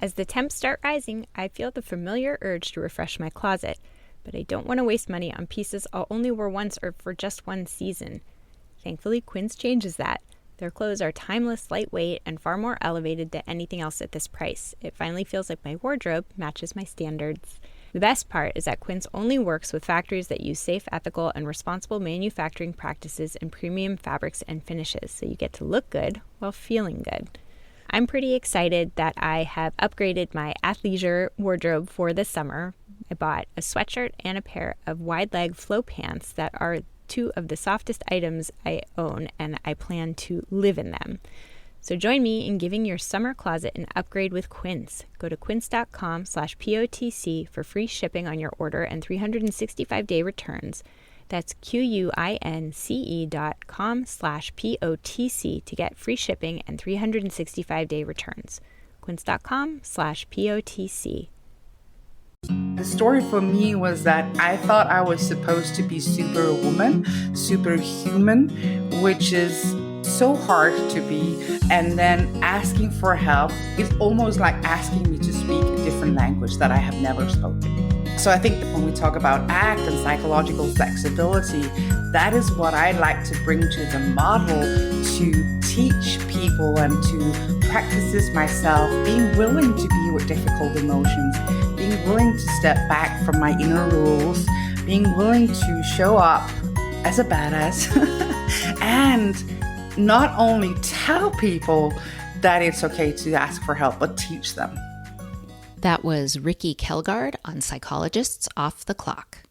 As the temps start rising, I feel the familiar urge to refresh my closet, but I don't want to waste money on pieces I'll only wear once or for just one season. Thankfully, Quince changes that. Their clothes are timeless, lightweight, and far more elevated than anything else at this price. It finally feels like my wardrobe matches my standards. The best part is that Quince only works with factories that use safe, ethical, and responsible manufacturing practices and premium fabrics and finishes, so you get to look good while feeling good. I'm pretty excited that I have upgraded my athleisure wardrobe for this summer. I bought a sweatshirt and a pair of wide-leg flow pants that are two of the softest items I own, and I plan to live in them. So join me in giving your summer closet an upgrade with Quince. Go to quince.com/POTC for free shipping on your order and 365-day returns. That's QUINCE.com/POTC to get free shipping and 365-day returns. Quince.com/POTC. The story for me was that I thought I was supposed to be superwoman, superhuman, which is so hard to be. And then asking for help is almost like asking me to speak a different language that I have never spoken. So I think that when we talk about ACT and psychological flexibility, that is what I like to bring to the model to teach people and to practice this myself, being willing to be with difficult emotions, being willing to step back from my inner rules, being willing to show up as a badass and not only tell people that it's okay to ask for help, but teach them. That was Rikke Kjelgaard on Psychologists Off the Clock.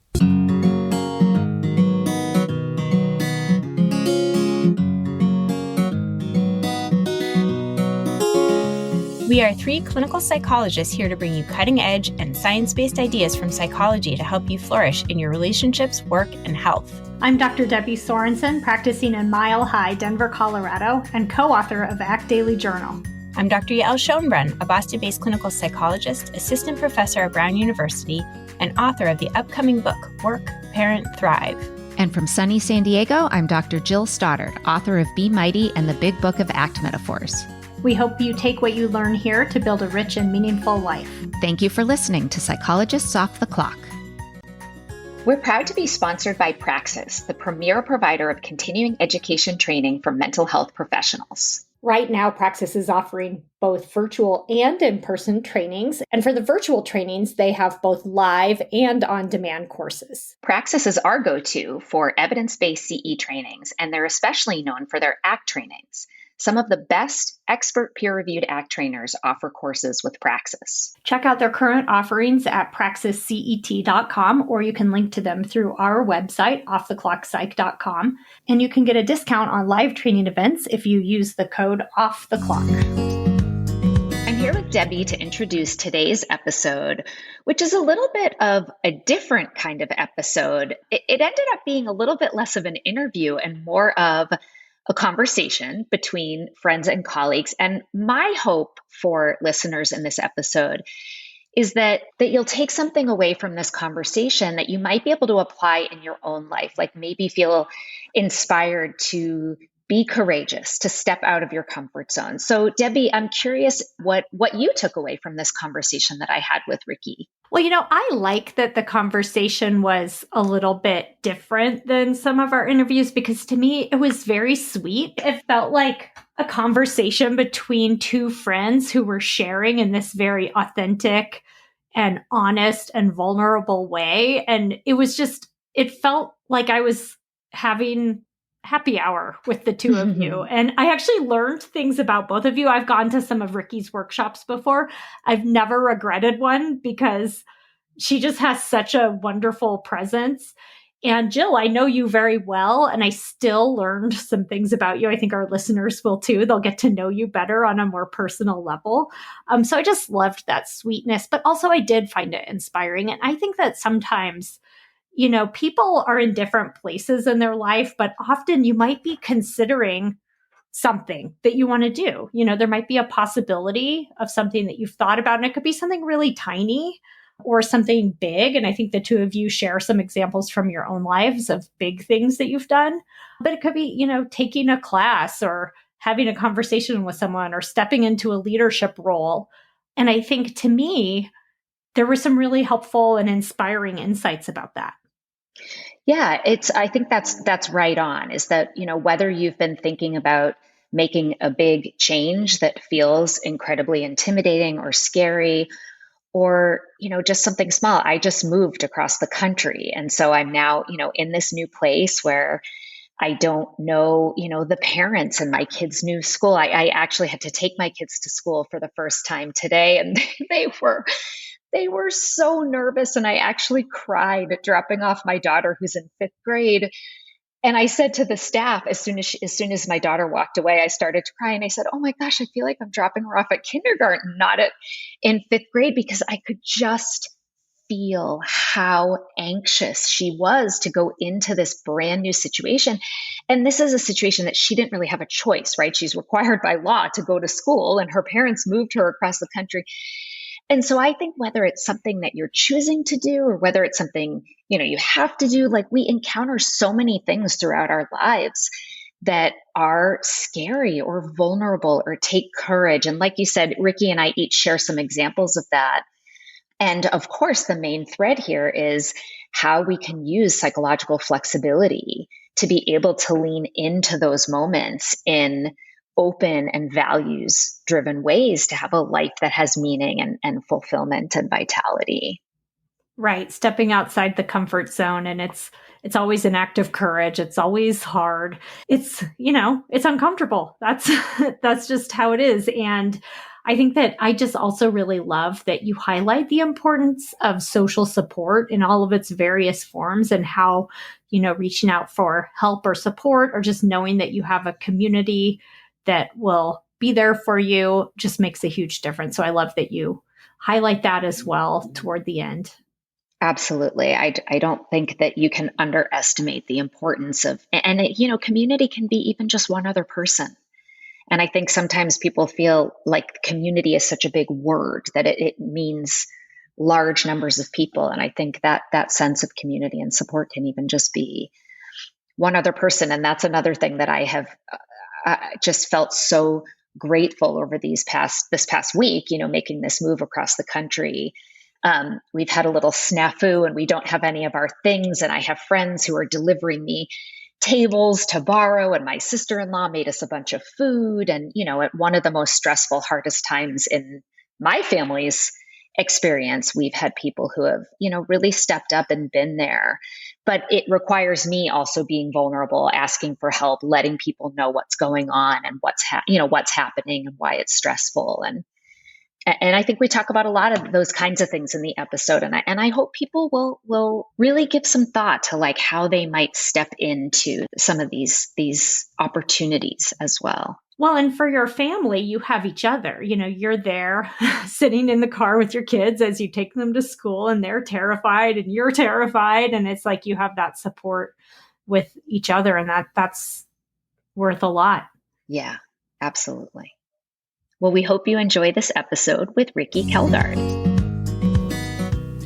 We are three clinical psychologists here to bring you cutting-edge and science-based ideas from psychology to help you flourish in your relationships, work, and health. I'm Dr. Debbie Sorensen, practicing in Mile High, Denver, Colorado, and co-author of ACT Daily Journal. I'm Dr. Yael Schoenbrunn, a Boston-based clinical psychologist, assistant professor at Brown University, and author of the upcoming book, Work, Parent, Thrive. And from sunny San Diego, I'm Dr. Jill Stoddard, author of Be Mighty and the Big Book of ACT Metaphors. We hope you take what you learn here to build a rich and meaningful life. Thank you for listening to Psychologists Off the Clock. We're proud to be sponsored by Praxis, the premier provider of continuing education training for mental health professionals. Right now, Praxis is offering both virtual and in-person trainings. And for the virtual trainings, they have both live and on-demand courses. Praxis is our go-to for evidence-based CE trainings, and they're especially known for their ACT trainings. Some of the best expert peer-reviewed ACT trainers offer courses with Praxis. Check out their current offerings at praxiscet.com, or you can link to them through our website, offtheclockpsych.com. And you can get a discount on live training events if you use the code OFFTHECLOCK. I'm here with Debbie to introduce today's episode, which is a little bit of a different kind of episode. It ended up being a little bit less of an interview and more of a conversation between friends and colleagues. And my hope for listeners in this episode is that you'll take something away from this conversation that you might be able to apply in your own life, like maybe feel inspired to be courageous, to step out of your comfort zone. So Debbie, I'm curious what you took away from this conversation that I had with Rikke. Well, I like that the conversation was a little bit different than some of our interviews because to me, it was very sweet. It felt like a conversation between two friends who were sharing in this very authentic and honest and vulnerable way. And it felt like I was having happy hour with the two of you. And I actually learned things about both of you. I've gone to some of Rikke's workshops before. I've never regretted one because she just has such a wonderful presence. And Jill, I know you very well, and I still learned some things about you. I think our listeners will too. They'll get to know you better on a more personal level. So I just loved that sweetness, but also I did find it inspiring. And I think that sometimes people are in different places in their life, but often you might be considering something that you want to do. There might be a possibility of something that you've thought about, and it could be something really tiny or something big. And I think the two of you share some examples from your own lives of big things that you've done. But it could be, taking a class or having a conversation with someone or stepping into a leadership role. And I think to me, there were some really helpful and inspiring insights about that. Yeah, I think that's right on, is that, whether you've been thinking about making a big change that feels incredibly intimidating or scary, or, just something small. I just moved across the country. And so I'm now, in this new place where I don't know, the parents in my kids' new school. I actually had to take my kids to school for the first time today, and they were so nervous. And I actually cried dropping off my daughter who's in fifth grade. And I said to the staff, as soon as my daughter walked away, I started to cry. And I said, "Oh my gosh, I feel like I'm dropping her off at kindergarten, not in fifth grade," because I could just feel how anxious she was to go into this brand new situation. And this is a situation that she didn't really have a choice, right? She's required by law to go to school, and her parents moved her across the country. And so I think whether it's something that you're choosing to do, or whether it's something, you have to do, like, we encounter so many things throughout our lives that are scary or vulnerable or take courage. And like you said, Rikke and I each share some examples of that. And of course, the main thread here is how we can use psychological flexibility to be able to lean into those moments in open and values driven ways to have a life that has meaning and fulfillment and vitality. Right. Stepping outside the comfort zone. And it's always an act of courage. It's always hard. It's uncomfortable. That's just how it is. And I think that I just also really love that you highlight the importance of social support in all of its various forms, and how, reaching out for help or support, or just knowing that you have a community that will be there for you, just makes a huge difference. So I love that you highlight that as well toward the end. Absolutely. I don't think that you can underestimate the importance of, and community can be even just one other person. And I think sometimes people feel like community is such a big word that it means large numbers of people. And I think that sense of community and support can even just be one other person. And that's another thing that I have just felt so grateful over this past week, making this move across the country. We've had a little snafu and we don't have any of our things. And I have friends who are delivering me tables to borrow. And my sister-in-law made us a bunch of food. And, at one of the most stressful, hardest times in my family's experience, we've had people who have, really stepped up and been there. But it requires me also being vulnerable, asking for help, letting people know what's going on and what's happening and why it's stressful. And I think we talk about a lot of those kinds of things in the episode. And I hope people will really give some thought to, like, how they might step into some of these opportunities as well. Well, and for your family, you have each other. You're there sitting in the car with your kids as you take them to school, and they're terrified and you're terrified. And it's like you have that support with each other, and that's worth a lot. Yeah, absolutely. Well, we hope you enjoy this episode with Rikke Kjelgaard.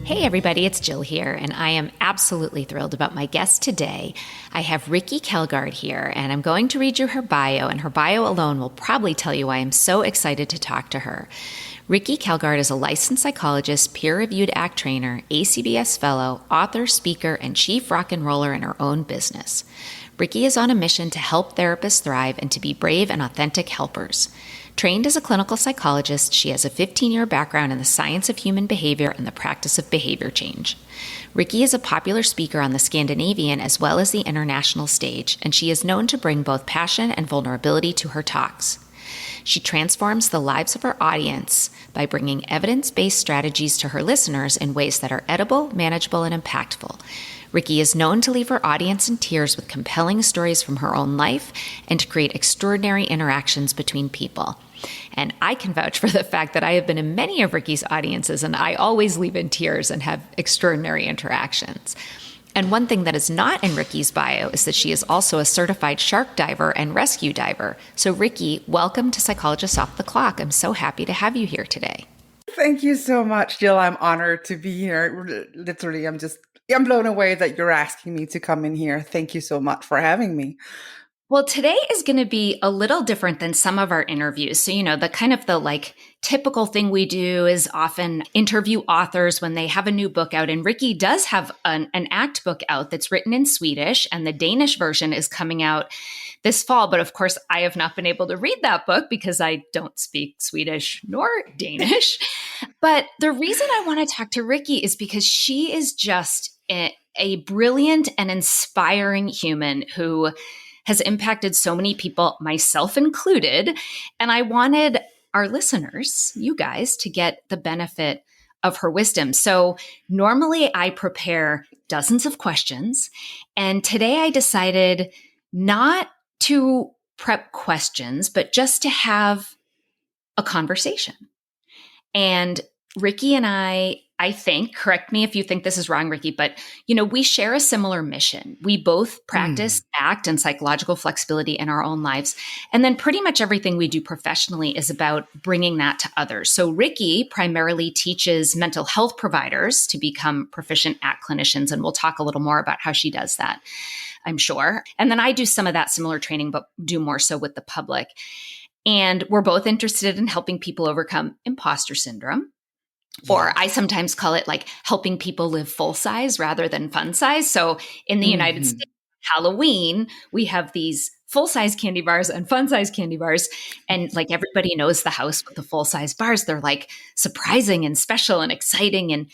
Hey everybody, it's Jill here, and I am absolutely thrilled about my guest today. I have Rikke Kjelgaard here, and I'm going to read you her bio, and her bio alone will probably tell you why I'm so excited to talk to her. Rikke Kjelgaard is a licensed psychologist, peer-reviewed ACT trainer, ACBS fellow, author, speaker, and chief rock and roller in her own business. Rikke is on a mission to help therapists thrive and to be brave and authentic helpers. Trained as a clinical psychologist, she has a 15-year background in the science of human behavior and the practice of behavior change. Rikke is a popular speaker on the Scandinavian as well as the international stage, and she is known to bring both passion and vulnerability to her talks. She transforms the lives of her audience by bringing evidence-based strategies to her listeners in ways that are edible, manageable, and impactful. Rikke is known to leave her audience in tears with compelling stories from her own life and to create extraordinary interactions between people. And I can vouch for the fact that I have been in many of Rikke's audiences, and I always leave in tears and have extraordinary interactions. And one thing that is not in Rikke's bio is that she is also a certified shark diver and rescue diver. So Rikke, welcome to Psychologists Off the Clock. I'm so happy to have you here today. Thank you so much, Jill. I'm honored to be here. Literally, I'm blown away that you're asking me to come in here. Thank you so much for having me. Well, today is going to be a little different than some of our interviews. So, the kind of the typical thing we do is often interview authors when they have a new book out. And Rikke does have an ACT book out that's written in Swedish, and the Danish version is coming out this fall. But of course, I have not been able to read that book because I don't speak Swedish nor Danish. But the reason I want to talk to Rikke is because she is just a brilliant and inspiring human who has impacted so many people, myself included. And I wanted our listeners, you guys, to get the benefit of her wisdom. So normally I prepare dozens of questions. And today I decided not to prep questions, but just to have a conversation. And Rikke and I think, correct me if you think this is wrong, Rikke, but we share a similar mission. We both practice ACT and psychological flexibility in our own lives. And then pretty much everything we do professionally is about bringing that to others. So Rikke primarily teaches mental health providers to become proficient ACT clinicians. And we'll talk a little more about how she does that, I'm sure. And then I do some of that similar training, but do more so with the public. And we're both interested in helping people overcome imposter syndrome. Or I sometimes call it like helping people live full size rather than fun size. So in the United States, Halloween, we have these full size candy bars and fun size candy bars. And like everybody knows the house with the full size bars, they're like surprising and special and exciting and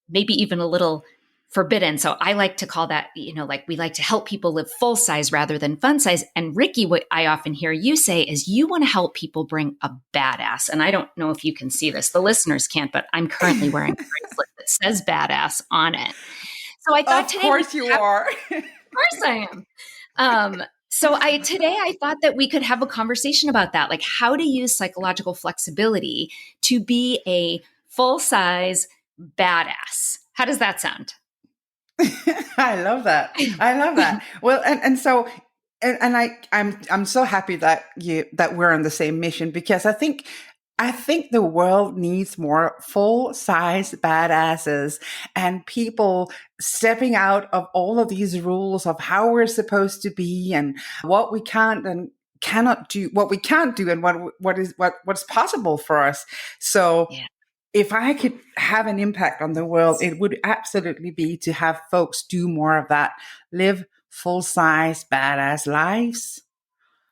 maybe even a little forbidden. So I like to call that, like we like to help people live full size rather than fun size. And Rikke, what I often hear you say is you want to help people bring a badass. And I don't know if you can see this. The listeners can't, but I'm currently wearing a bracelet that says badass on it. So I thought of course you are. Of course I am. Today I thought that we could have a conversation about that, like how to use psychological flexibility to be a full size badass. How does that sound? I love that. Well, I'm so happy that we're on the same mission, because I think the world needs more full-size badasses and people stepping out of all of these rules of how we're supposed to be and what we can't and cannot do, what we can't do, and what's possible for us. So. Yeah. If I could have an impact on the world, it would absolutely be to have folks do more of that, live full-size, badass lives.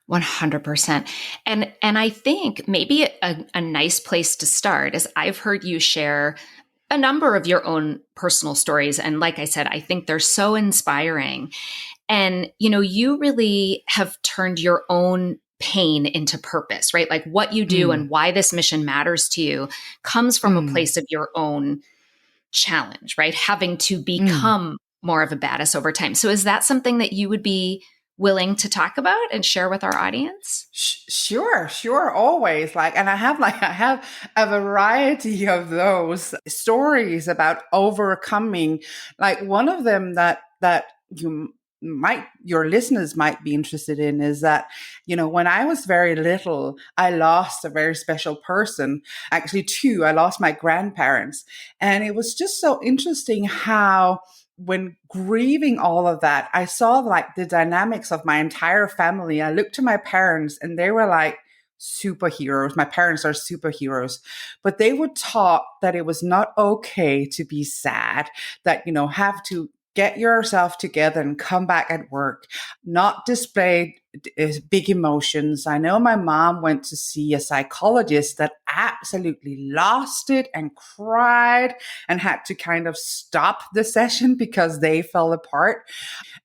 100%. And I think maybe a nice place to start is I've heard you share a number of your own personal stories. And like I said, I think they're so inspiring. And, you really have turned your own pain into purpose, right? Like what you do and why this mission matters to you comes from a place of your own challenge, right? Having to become more of a badass over time. So is that something that you would be willing to talk about and share with our audience? Sure, always. And I have a variety of those stories about overcoming. Like one of them that your listeners might be interested in is that, when I was very little, I lost a very special person. Actually, two. I lost my grandparents. And it was just so interesting how, when grieving all of that, I saw like the dynamics of my entire family. I looked to my parents and they were like superheroes. My parents are superheroes, but they would talk that it was not okay to be sad, that, have to get yourself together and come back at work, not display big emotions. I know my mom went to see a psychologist that absolutely lost it and cried and had to kind of stop the session because they fell apart.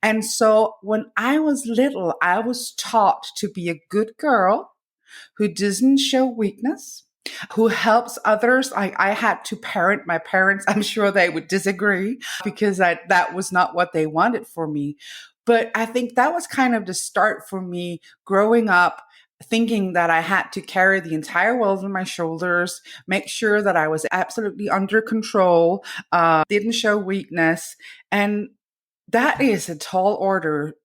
And so when I was little, I was taught to be a good girl who doesn't show weakness, who helps others. I had to parent my parents. I'm sure they would disagree because that was not what they wanted for me. But I think that was kind of the start for me growing up, thinking that I had to carry the entire world on my shoulders, make sure that I was absolutely under control, didn't show weakness. And that is a tall order,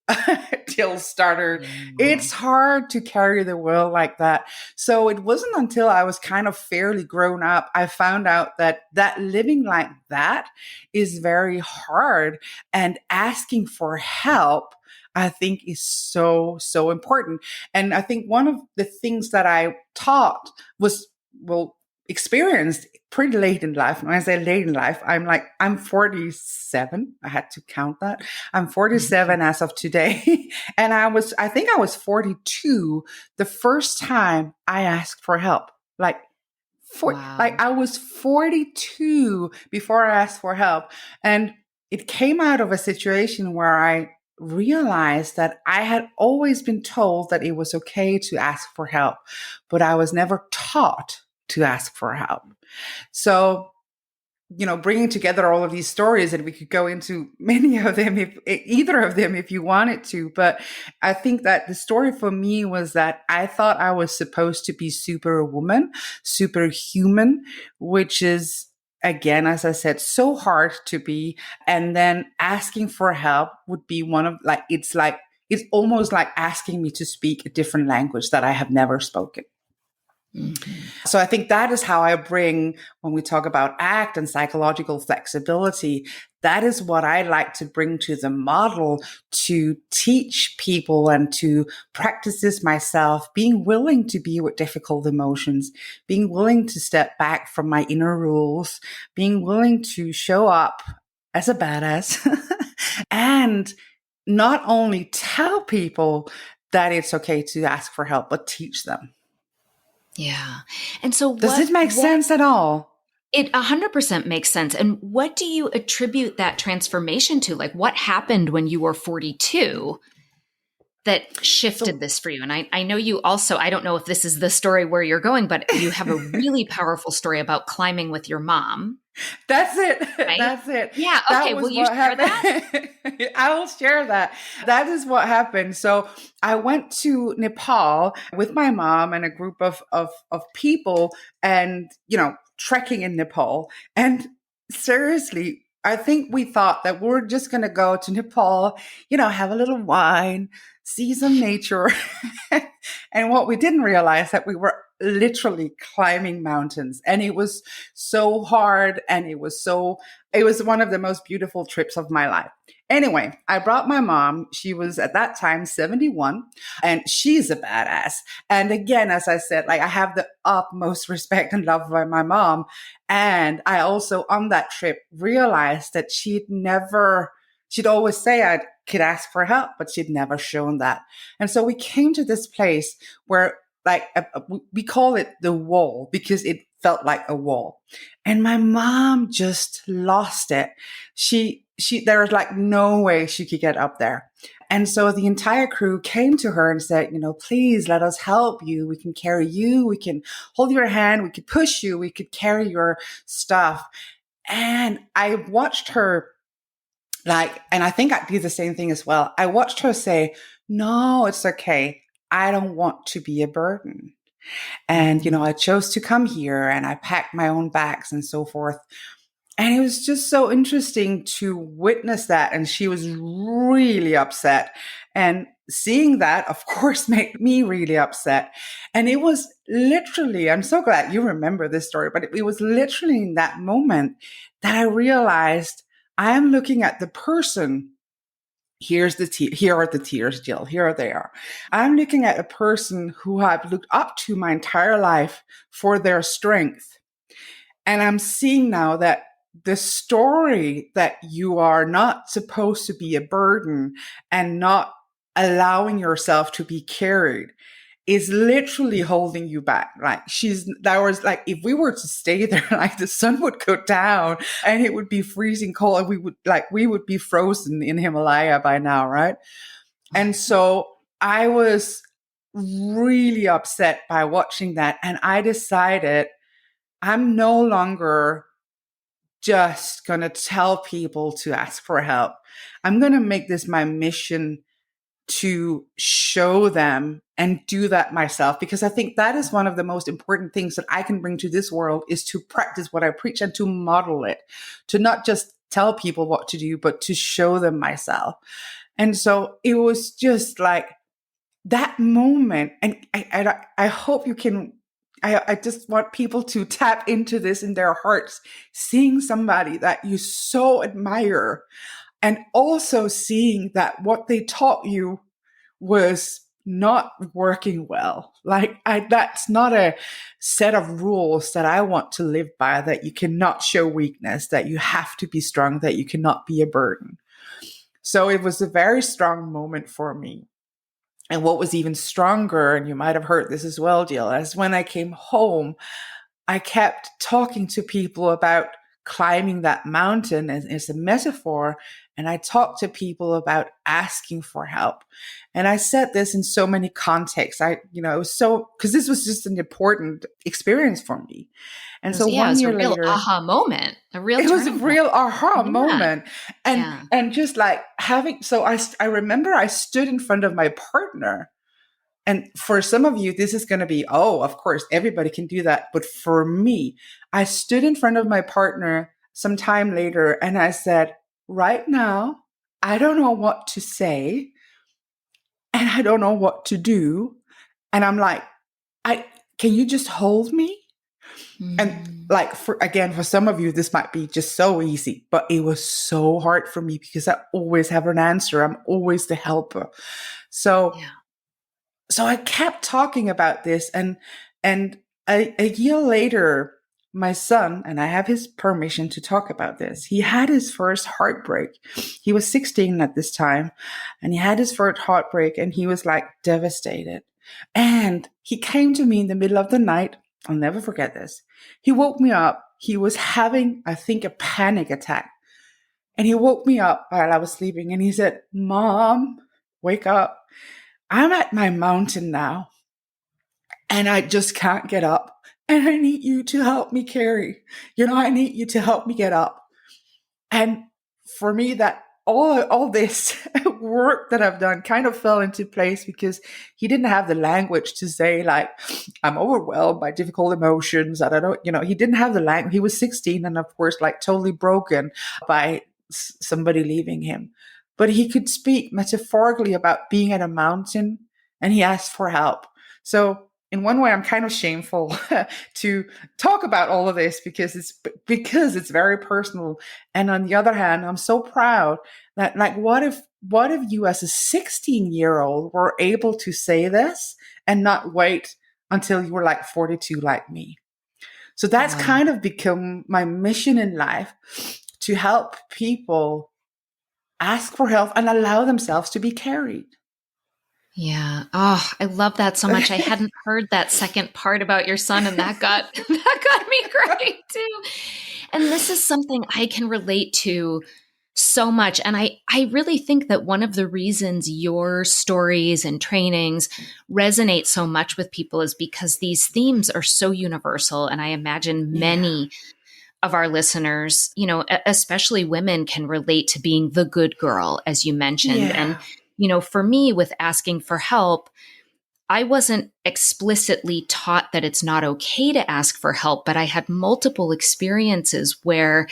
Jill starter. It's hard to carry the world like that. So it wasn't until I was kind of fairly grown up, I found out that living like that is very hard, and asking for help, I think, is so, so important. And I think one of the things that I taught was, well, experienced pretty late in life. When I say late in life, I'm 47. I had to count that. I'm 47 as of today. And I think I was 42 the first time I asked for help. Wow. I was 42 before I asked for help. And it came out of a situation where I realized that I had always been told that it was okay to ask for help, but I was never taught to ask for help. So, bringing together all of these stories, and we could go into many of them, if you wanted to. But I think that the story for me was that I thought I was supposed to be superwoman, superhuman, which is, again, as I said, so hard to be. And then asking for help would be it's almost like asking me to speak a different language that I have never spoken. So I think that is how I bring, when we talk about ACT and psychological flexibility, that is what I like to bring to the model to teach people and to practice this myself, being willing to be with difficult emotions, being willing to step back from my inner rules, being willing to show up as a badass and not only tell people that it's okay to ask for help, but teach them. Yeah. And so does it make sense at all? It 100% makes sense. And what do you attribute that transformation to? Like, what happened when you were 42 that shifted this for you? And I know you also, I don't know if this is the story where you're going, but you have a really powerful story about climbing with your mom. That's it. Right? That's it. Yeah. Okay. Will you share that? I will share that. That is what happened. So I went to Nepal with my mom and a group of people and, trekking in Nepal. And seriously, I think we thought that we're just going to go to Nepal, have a little wine, see some nature. And what we didn't realize that we were literally climbing mountains, and it was so hard, and it was one of the most beautiful trips of my life. Anyway, I brought my mom. She was at that time 71, and she's a badass. And again, as I said, I have the utmost respect and love for my mom. And I also on that trip realized that she'd always say I could ask for help, but she'd never shown that. And so we came to this place where we call it the wall because it felt like a wall. And my mom just lost it. There was no way she could get up there. And so the entire crew came to her and said, please let us help you. We can carry you. We can hold your hand. We could push you. We could carry your stuff. And I watched her and I think I did the same thing as well. I watched her say, no, it's okay. I don't want to be a burden. And, I chose to come here and I packed my own bags and so forth. And it was just so interesting to witness that. And she was really upset. And seeing that, of course, made me really upset. And it was literally, I'm so glad you remember this story, but it was literally in that moment that I realized I am looking at the person. Here are the tears, Jill. Here they are. I'm looking at a person who I've looked up to my entire life for their strength. And I'm seeing now that the story that you are not supposed to be a burden and not allowing yourself to be carried is literally holding you back. If we were to stay there, the sun would go down and it would be freezing cold and we would be frozen in Himalaya by now. Right. And so I was really upset by watching that. And I decided I'm no longer just going to tell people to ask for help. I'm going to make this my mission to show them and do that myself, because I think that is one of the most important things that I can bring to this world, is to practice what I preach and to model it, to not just tell people what to do, but to show them myself. And so it was just that moment. And I hope you can, I just want people to tap into this in their hearts, seeing somebody that you so admire and also seeing that what they taught you was not working well. Like that's not a set of rules that I want to live by, that you cannot show weakness, that you have to be strong, that you cannot be a burden. So it was a very strong moment for me. And what was even stronger, and you might have heard this as well, Jill, is when I came home, I kept talking to people about climbing that mountain as a metaphor. And I talked to people about asking for help. And I said this in so many contexts. It was so, because this was just an important experience for me. And so it was year a real later, aha moment, it was a real aha moment. And just like I remember I stood in front of my partner. And for some of you, this is going to be, oh, of course, everybody can do that. But for me, I stood in front of my partner some time later and I said, right now, I don't know what to say and I don't know what to do. And I'm like, can you just hold me? Mm-hmm. And like, for some of you, this might be just so easy, but it was so hard for me because I always have an answer. I'm always the helper. So I kept talking about this, and a year later, my son, and I have his permission to talk about this, he had his first heartbreak. He was 16 at this time, and he had his first heartbreak, and he was like devastated. And he came to me in the middle of the night. I'll never forget this. He woke me up. He was having, I think, a panic attack. And he woke me up while I was sleeping, and he said, "Mom, wake up. I'm at my mountain now and I just can't get up and I need you to help me carry. I need you to help me get up." And for me, that all this work that I've done kind of fell into place because he didn't have the language to say like, I'm overwhelmed by difficult emotions. I don't know, he didn't have the language. He was 16 and of course, like totally broken by somebody leaving him. But he could speak metaphorically about being at a mountain and he asked for help. So in one way, I'm kind of shameful to talk about all of this because it's very personal. And on the other hand, I'm so proud that like, what if you as a 16-year-old were able to say this and not wait until you were like 42 like me? So that's kind of become my mission in life, to help people ask for help and allow themselves to be carried. Yeah. Oh, I love that so much. I hadn't heard that second part about your son, and that got me great too. And this is something I can relate to so much. And I really think that one of the reasons your stories and trainings resonate so much with people is because these themes are so universal. And I imagine many of our listeners, especially women, can relate to being the good girl, as you mentioned. And, for me, with asking for help, I wasn't explicitly taught that it's not okay to ask for help, but I had multiple experiences where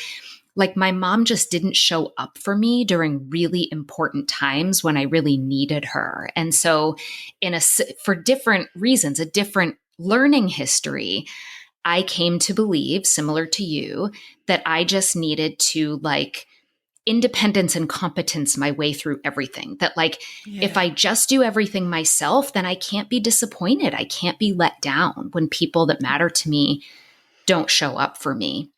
like my mom just didn't show up for me during really important times when I really needed her. And so for different reasons, a different learning history, I came to believe, similar to you, that I just needed to like independence and competence my way through everything. That like, if I just do everything myself, then I can't be disappointed. I can't be let down when people that matter to me don't show up for me.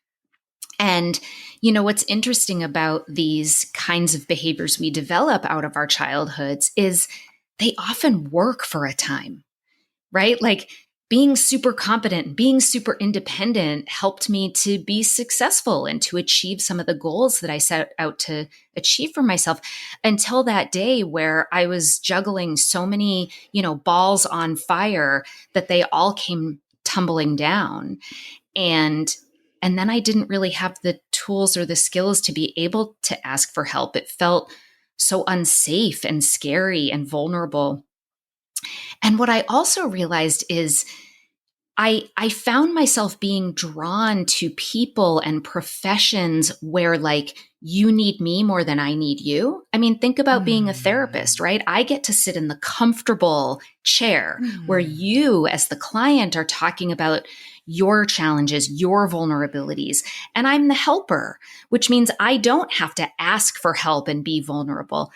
And, what's interesting about these kinds of behaviors we develop out of our childhoods is they often work for a time, right? Like, being super competent, being super independent helped me to be successful and to achieve some of the goals that I set out to achieve for myself, until that day where I was juggling so many, balls on fire that they all came tumbling down. And then I didn't really have the tools or the skills to be able to ask for help. It felt so unsafe and scary and vulnerable. And what I also realized is I found myself being drawn to people and professions where like, you need me more than I need you. I mean, think about being a therapist, right? I get to sit in the comfortable chair where you as the client are talking about your challenges, your vulnerabilities, and I'm the helper, which means I don't have to ask for help and be vulnerable.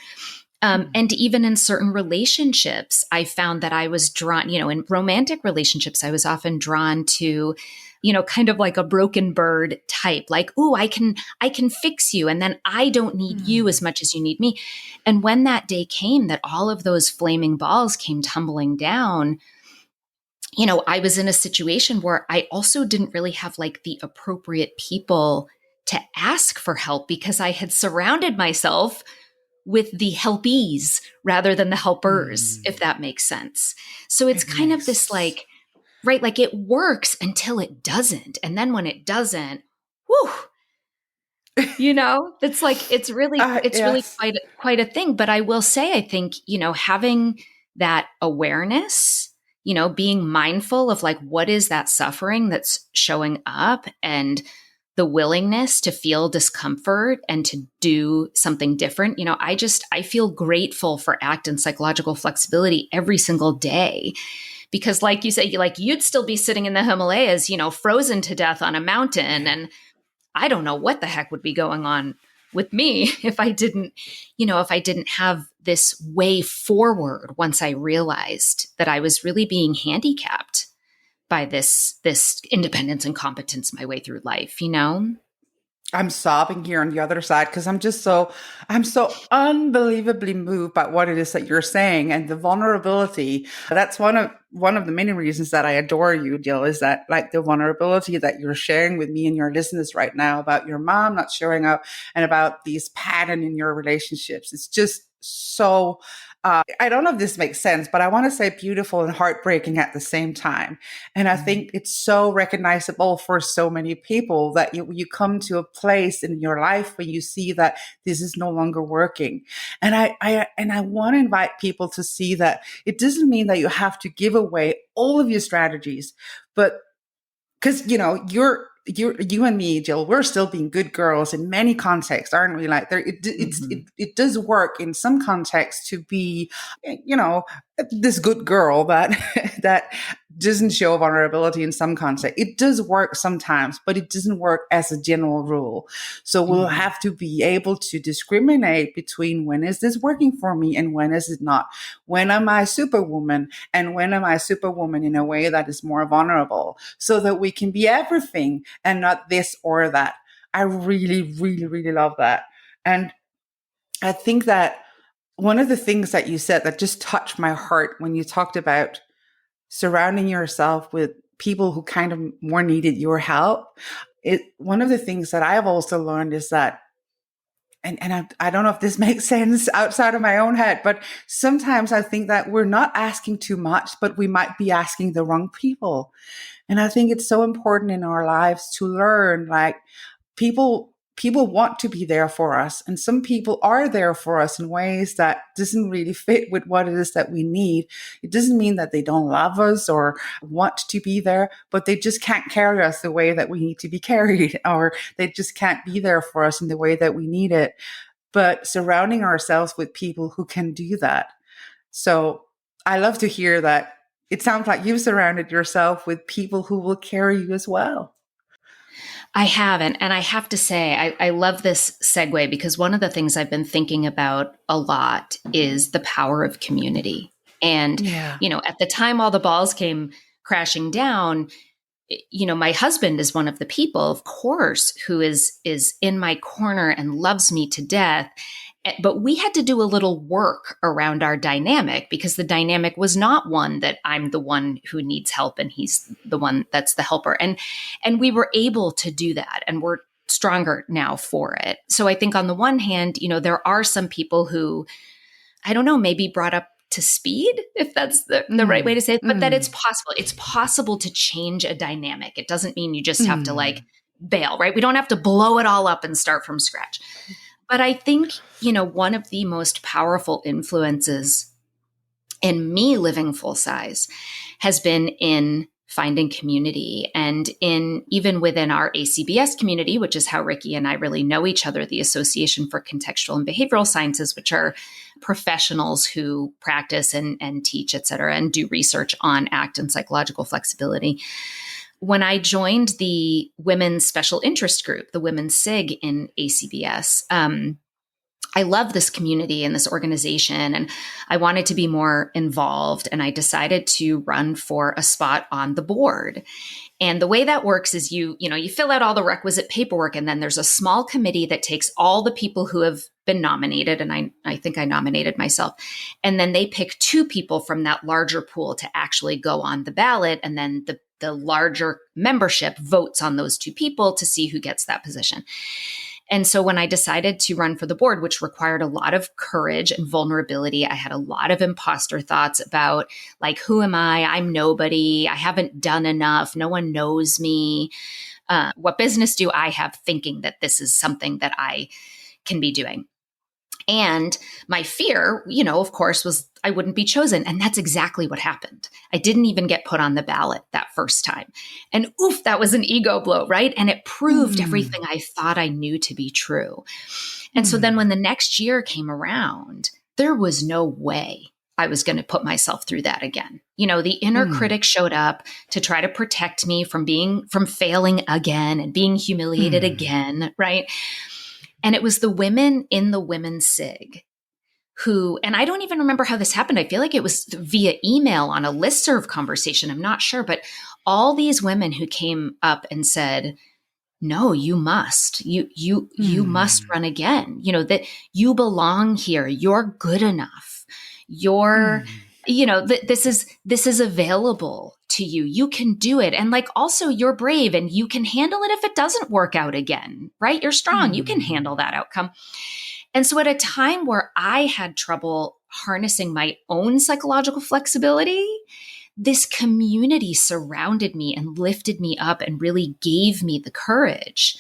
And even in certain relationships, I found that I was drawn, in romantic relationships, I was often drawn to, kind of like a broken bird type, like, "Ooh, I can fix you. And then I don't need you as much as you need me." And when that day came that all of those flaming balls came tumbling down, I was in a situation where I also didn't really have like the appropriate people to ask for help because I had surrounded myself with the helpees rather than the helpers, if that makes sense. So it's kind of this like, right, like it works until it doesn't. And then when it doesn't, whew, it's like, it's really Yes. quite a thing. But I will say, I think, having that awareness, being mindful of like, what is that suffering that's showing up, and the willingness to feel discomfort and to do something different. I feel grateful for ACT and psychological flexibility every single day, because like you say, you'd still be sitting in the Himalayas, frozen to death on a mountain. And I don't know what the heck would be going on with me if I didn't have this way forward once I realized that I was really being handicapped by this independence and competence my way through life, I'm sobbing here on the other side because I'm so unbelievably moved by what it is that you're saying and the vulnerability. That's one of the many reasons that I adore you, Jill, is that like the vulnerability that you're sharing with me and your listeners right now about your mom not showing up and about these pattern in your relationships. It's just so I don't know if this makes sense, but I want to say beautiful and heartbreaking at the same time. And I think it's so recognizable for so many people that you come to a place in your life where you see that this is no longer working. And I want to invite people to see that it doesn't mean that you have to give away all of your strategies, but because, you and me, Jill, we're still being good girls in many contexts, aren't we? Like it does work in some contexts to be, this good girl that that doesn't show vulnerability in some context. It does work sometimes, but it doesn't work as a general rule. So we'll have to be able to discriminate between when is this working for me and when is it not? When am I superwoman and when am I superwoman in a way that is more vulnerable, so that we can be everything and not this or that. I really, really, really love that. And I think that one of the things that you said that just touched my heart when you talked about surrounding yourself with people who kind of more needed your help. One of the things that I have also learned is that, and I don't know if this makes sense outside of my own head, but sometimes I think that we're not asking too much, but we might be asking the wrong people. And I think it's so important in our lives to learn, like, people want to be there for us, and some people are there for us in ways that doesn't really fit with what it is that we need. It doesn't mean that they don't love us or want to be there, but they just can't carry us the way that we need to be carried, or they just can't be there for us in the way that we need it. But surrounding ourselves with people who can do that. So I love to hear that it sounds like you've surrounded yourself with people who will carry you as well. I haven't. And I have to say, I love this segue, because one of the things I've been thinking about a lot is the power of community. And, at the time all the balls came crashing down, my husband is one of the people, of course, who is in my corner and loves me to death. But we had to do a little work around our dynamic, because the dynamic was not one that I'm the one who needs help and he's the one that's the helper. And we were able to do that, and we're stronger now for it. So I think on the one hand, there are some people who, I don't know, maybe brought up to speed, if that's the right way to say it, but that it's possible. It's possible to change a dynamic. It doesn't mean you just have to like bail, right? We don't have to blow it all up and start from scratch. But I think, one of the most powerful influences in me living full size has been in finding community, and even within our ACBS community, which is how Rikke and I really know each other, the Association for Contextual and Behavioral Sciences, which are professionals who practice and teach, et cetera, and do research on ACT and psychological flexibility. When I joined the Women's Special Interest Group, the Women's SIG in ACBS, I love this community and this organization, and I wanted to be more involved. And I decided to run for a spot on the board. And the way that works is you fill out all the requisite paperwork, and then there's a small committee that takes all the people who have been nominated. And I think I nominated myself. And then they pick 2 people from that larger pool to actually go on the ballot. And then the larger membership votes on those 2 people to see who gets that position. And so when I decided to run for the board, which required a lot of courage and vulnerability, I had a lot of imposter thoughts about, like, who am I? I'm nobody. I haven't done enough. No one knows me. What business do I have thinking that this is something that I can be doing? And my fear, of course, was I wouldn't be chosen. And that's exactly what happened. I didn't even get put on the ballot that first time. And oof, that was an ego blow, right? And it proved everything I thought I knew to be true. And so then when the next year came around, there was no way I was going to put myself through that again. The inner critic showed up to try to protect me from failing again and being humiliated again, right? And it was the women in the women's SIG who, and I don't even remember how this happened. I feel like it was via email on a listserv conversation. I'm not sure, but all these women who came up and said, no, you must, you must run again. That you belong here. You're good enough. You're, this is available to you. You can do it. And also you're brave and you can handle it if it doesn't work out again, right? You're strong. You can handle that outcome. And so at a time where I had trouble harnessing my own psychological flexibility, this community surrounded me and lifted me up and really gave me the courage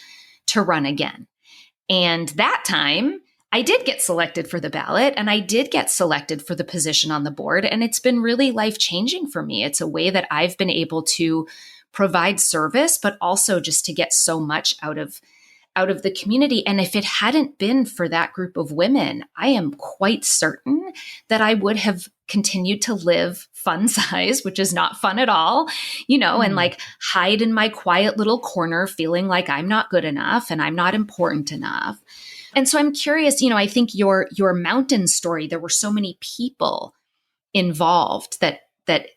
to run again. And that time, I did get selected for the ballot, and I did get selected for the position on the board. And it's been really life-changing for me. It's a way that I've been able to provide service, but also just to get so much out of the community. And if it hadn't been for that group of women, I am quite certain that I would have continued to live fun size, which is not fun at all, and hide in my quiet little corner, feeling like I'm not good enough and I'm not important enough. And so I'm curious, I think your mountain story, there were so many people involved that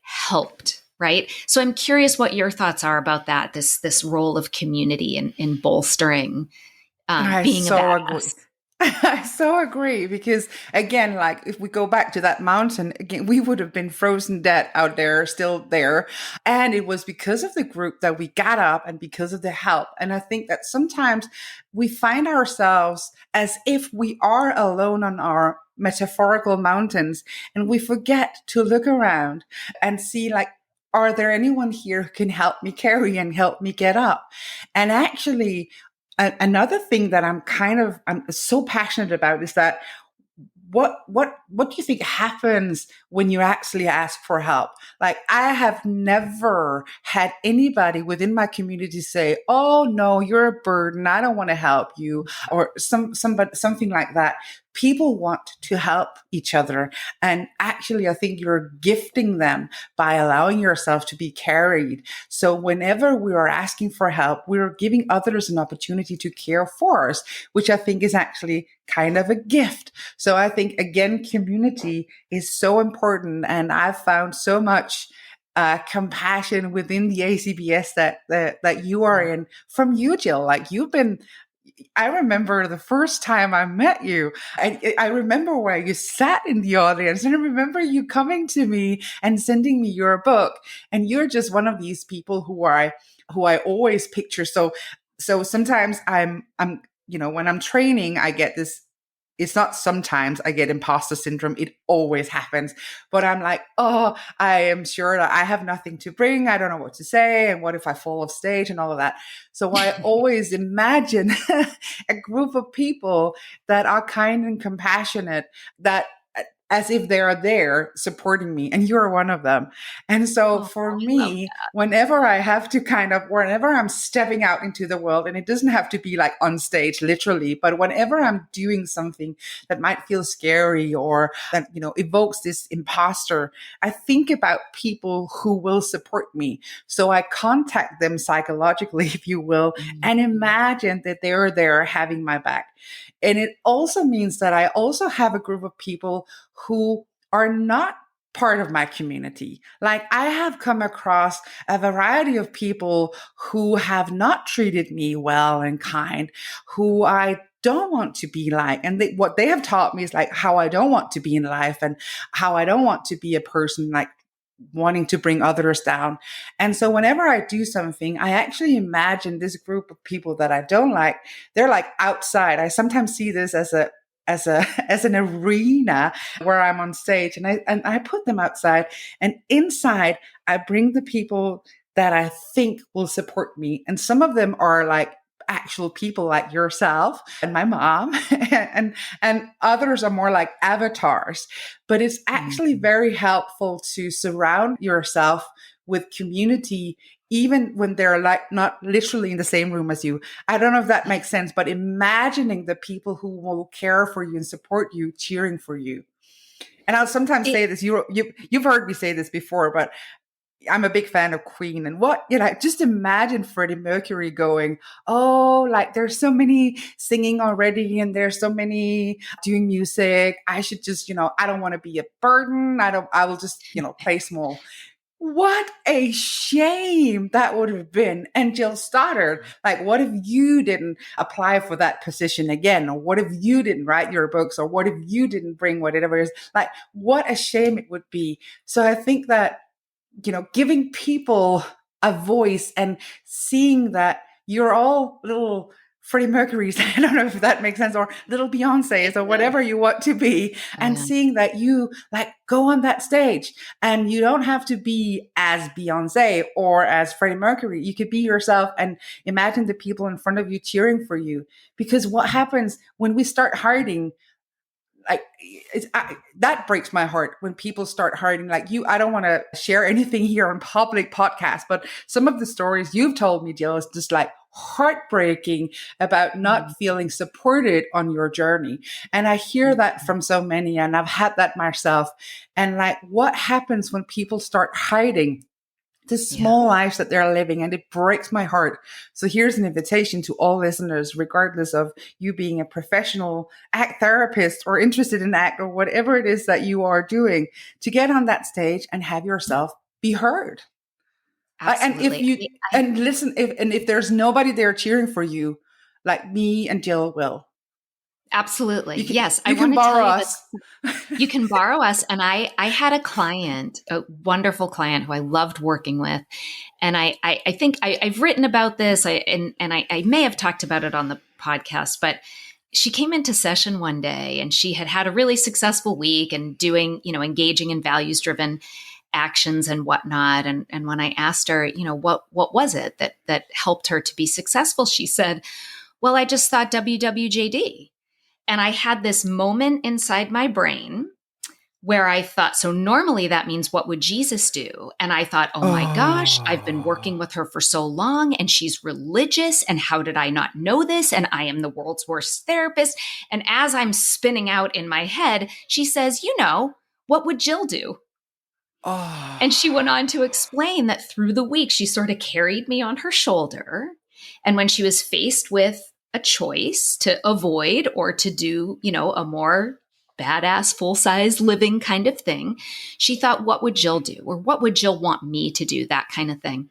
helped, right? So I'm curious what your thoughts are about that, this role of community in bolstering being a badass. I so agree, because again, if we go back to that mountain again, we would have been frozen dead out there, still there. And it was because of the group that we got up and because of the help. And I think that sometimes we find ourselves as if we are alone on our metaphorical mountains, and we forget to look around and see, are there anyone here who can help me carry and help me get up? And actually, another thing that I'm so passionate about is that what do you think happens when you actually ask for help? I have never had anybody within my community say, "Oh no, you're a burden. I don't want to help you," or something like that. People want to help each other. And actually, I think you're gifting them by allowing yourself to be carried. So whenever we are asking for help, we're giving others an opportunity to care for us, which I think is actually kind of a gift. So I think, again, community is so important. And I've found so much compassion within the ACBS that you are in from you, Jill. I remember the first time I met you. I remember where you sat in the audience, and I remember you coming to me and sending me your book. And you're just one of these people who I always picture. So sometimes I'm when I'm training, I get this. It's not sometimes I get imposter syndrome. It always happens. But I'm like, oh, I am sure that I have nothing to bring. I don't know what to say. And what if I fall off stage and all of that? So I always imagine a group of people that are kind and compassionate, that as if they are there supporting me, and you're one of them. And so for me, whenever I'm stepping out into the world, and it doesn't have to be like on stage, literally, but whenever I'm doing something that might feel scary or that, evokes this imposter, I think about people who will support me. So I contact them psychologically, if you will, and imagine that they're there having my back. And it also means that I also have a group of people who are not part of my community. Like, I have come across a variety of people who have not treated me well and kind, who I don't want to be like. And what they have taught me is like how I don't want to be in life and how I don't want to be a person like wanting to bring others down. And so whenever I do something, I actually imagine this group of people that I don't like, they're like outside. I sometimes see this as an arena where I'm on stage, and I put them outside, and inside I bring the people that I think will support me. And some of them are like actual people like yourself and my mom, and others are more like avatars. But it's actually very helpful to surround yourself with community, even when they're like not literally in the same room as you. I don't know if that makes sense, but imagining the people who will care for you and support you, cheering for you. And I'll sometimes say this, you've heard me say this before, but I'm a big fan of Queen, and just imagine Freddie Mercury going, oh, like there's so many singing already, and there's so many doing music. I should just, I don't want to be a burden. I will just, play small. What a shame that would have been. And Jill Stoddard, like, what if you didn't apply for that position again? Or what if you didn't write your books? Or what if you didn't bring whatever it is? Like, what a shame it would be. So I think that, giving people a voice and seeing that you're all little Freddie Mercury's, I don't know if that makes sense, or little Beyonce's or whatever you want to be, and seeing that you like go on that stage, and you don't have to be as Beyonce or as Freddie Mercury. You could be yourself and imagine the people in front of you cheering for you. Because what happens when we start hiding, that breaks my heart when people start hiding. Like you, I don't want to share anything here on public podcast, but some of the stories you've told me, Jill, is just like heartbreaking about not feeling supported on your journey. And I hear that from so many, and I've had that myself. And like, what happens when people start hiding the small lives that they're living? And it breaks my heart. So here's an invitation to all listeners, regardless of you being a professional act therapist or interested in act or whatever it is that you are doing, to get on that stage and have yourself be heard. Absolutely. If there's nobody there cheering for you, like me and Jill will. Absolutely. Yes. I want to tell you that you can borrow us. And I had a client, a wonderful client who I loved working with. And I think I've written about this, and I may have talked about it on the podcast, but she came into session one day and she had had a really successful week and doing, engaging in values-driven actions and whatnot. And when I asked her, what was it that helped her to be successful? She said, well, I just thought WWJD. And I had this moment inside my brain where I thought, so normally that means what would Jesus do? And I thought, oh my gosh, I've been working with her for so long and she's religious. And how did I not know this? And I am the world's worst therapist. And as I'm spinning out in my head, she says, what would Jill do? And she went on to explain that through the week, she sort of carried me on her shoulder. And when she was faced with a choice to avoid or to do, a more badass, full-size living kind of thing, she thought, what would Jill do? Or what would Jill want me to do? That kind of thing.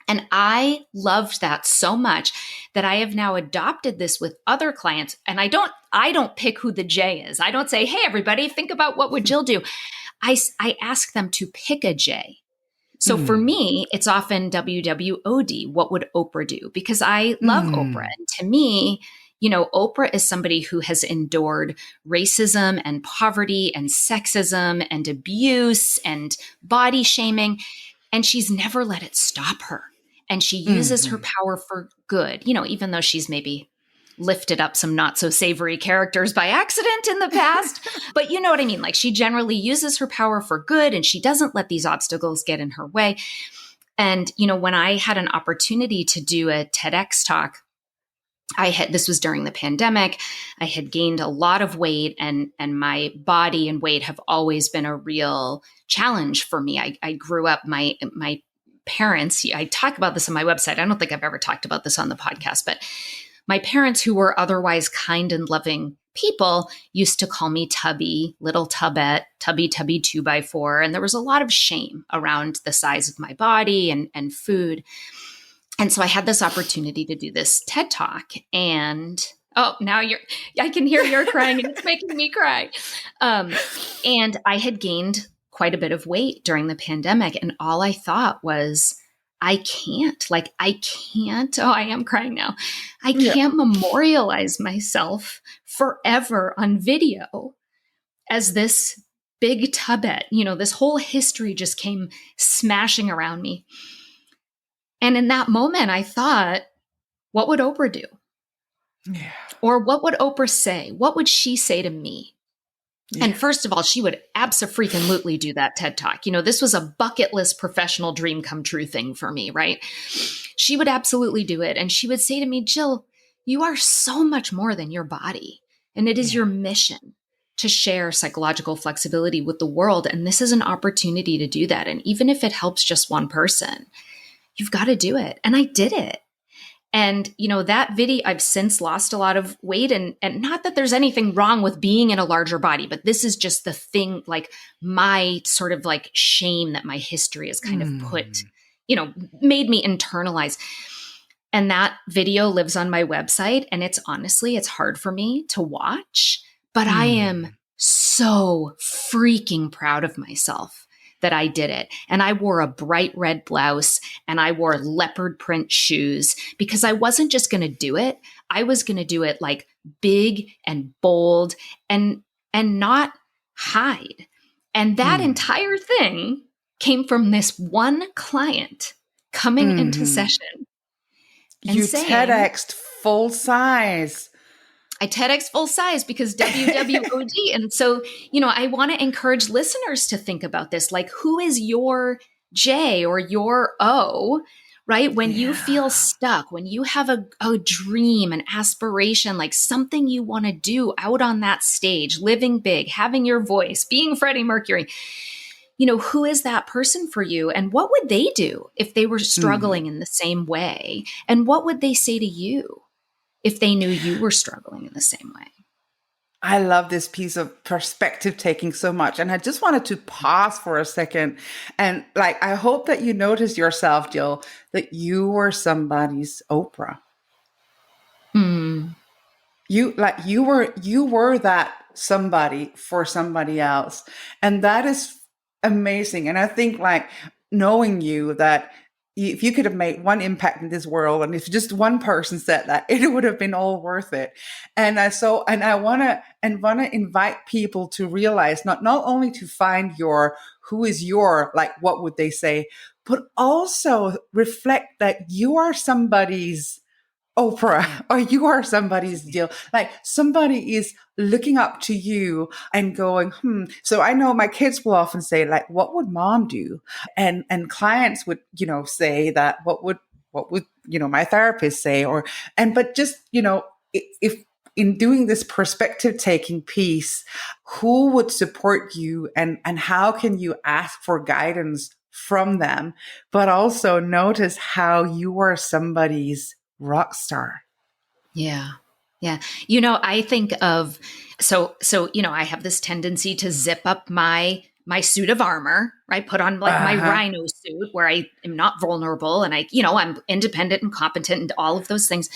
And I loved that so much that I have now adopted this with other clients. And I don't pick who the J is. I don't say, hey, everybody, think about what would Jill do. I ask them to pick a J. So for me, it's often WWOD. What would Oprah do? Because I love Oprah. And to me, Oprah is somebody who has endured racism and poverty and sexism and abuse and body shaming, and she's never let it stop her. And she uses her power for good, even though she's maybe lifted up some not so savory characters by accident in the past. But you know what I mean? Like, she generally uses her power for good, and she doesn't let these obstacles get in her way. And, you know, when I had an opportunity to do a TEDx talk, this was during the pandemic. I had gained a lot of weight, and my body and weight have always been a real challenge for me. I grew up, my parents, I talk about this on my website. I don't think I've ever talked about this on the podcast, but my parents, who were otherwise kind and loving people, used to call me Tubby, little Tubbette, Tubby 2x4. And there was a lot of shame around the size of my body and food. And so I had this opportunity to do this TED Talk, and now I can hear you're crying, and it's making me cry. And I had gained quite a bit of weight during the pandemic. And all I thought was, I can't, I am crying now. I can't memorialize myself forever on video as this big Tubbette. You know, this whole history just came smashing around me. And in that moment, I thought, what would Oprah do? Yeah. Or what would Oprah say? What would she say to me? Yeah. And first of all, she would abso-freaking-lutely do that TED Talk. You know, this was a bucket list professional dream come true thing for me, right? She would absolutely do it. And she would say to me, Jill, you are so much more than your body. And it is your mission to share psychological flexibility with the world. And this is an opportunity to do that. And even if it helps just one person, you've got to do it. And I did it. And, you know, that video, I've since lost a lot of weight, and not that there's anything wrong with being in a larger body, but this is just the thing, like my sort of like shame that my history has kind of put, you know, made me internalize. And that video lives on my website, and it's hard for me to watch, but I am so freaking proud of myself that I did it. And I wore a bright red blouse, and I wore leopard print shoes, because I wasn't just going to do it. I was going to do it like big and bold and not hide. And that entire thing came from this one client coming into session. And you TEDx'd full size. I TEDx full size because WWOD. And so, you know, I want to encourage listeners to think about this. Like, who is your J or your O, right? When you feel stuck, when you have a dream, an aspiration, like something you want to do out on that stage, living big, having your voice, being Freddie Mercury, you know, who is that person for you? And what would they do if they were struggling in the same way? And what would they say to you if they knew you were struggling in the same way? I love this piece of perspective taking so much. And I just wanted to pause for a second. And like, I hope that you notice yourself, Jill, that you were somebody's Oprah. You were that somebody for somebody else. And that is amazing. And I think, like, knowing you, that if you could have made one impact in this world, and if just one person said that, it would have been all worth it. And I want to invite people to realize not only to find who is your, like, what would they say, but also reflect that you are somebody's Oprah, or you are somebody's Jill. Like, somebody is looking up to you and going, So I know my kids will often say, like, what would mom do? And clients would, you know, say that, what would, you know, my therapist say? But just, you know, if in doing this perspective taking piece, who would support you, and how can you ask for guidance from them, but also notice how you are somebody's rock star. Yeah. Yeah. You know, I think of, so, you know, I have this tendency to zip up my suit of armor, right? Put on like my rhino suit where I am not vulnerable, and I'm independent and competent and all of those things.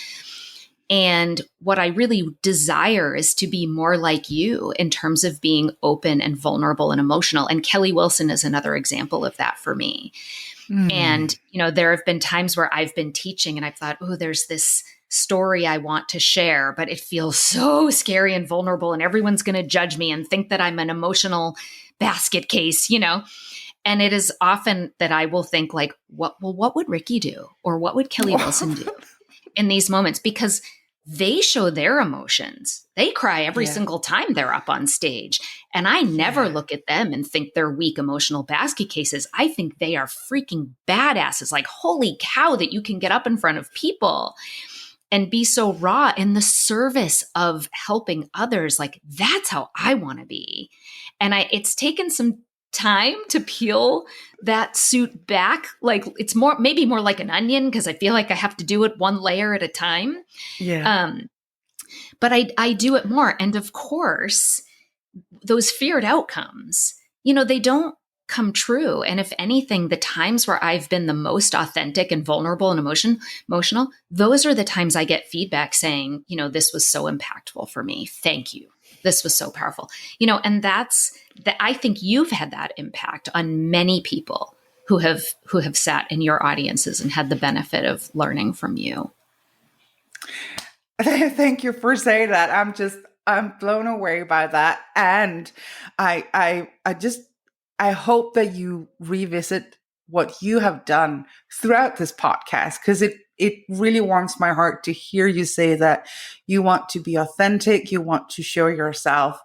And what I really desire is to be more like you in terms of being open and vulnerable and emotional. And Kelly Wilson is another example of that for me. And, you know, there have been times where I've been teaching and I've thought, there's this story I want to share, but it feels so scary and vulnerable, and everyone's going to judge me and think that I'm an emotional basket case, you know? And it is often that I will think, like, what would Rikke do? Or what would Kelly Wilson do in these moments? Because they show their emotions. They cry every single time they're up on stage. And I never look at them and think they're weak emotional basket cases. I think they are freaking badasses. Like, holy cow, that you can get up in front of people and be so raw in the service of helping others. Like, that's how I want to be. And it's taken some time to peel that suit back. Like, it's maybe more like an onion, because I feel like I have to do it one layer at a time. But I do it more. And of course, those feared outcomes, they don't come true. And if anything, the times where I've been the most authentic and vulnerable and emotional, those are the times I get feedback saying, this was so impactful for me. Thank you. This was so powerful. And I think you've had that impact on many people who have sat in your audiences and had the benefit of learning from you. Thank you for saying that. I'm blown away by that. And I hope that you revisit what you have done throughout this podcast, because it really warms my heart to hear you say that you want to be authentic, you want to show yourself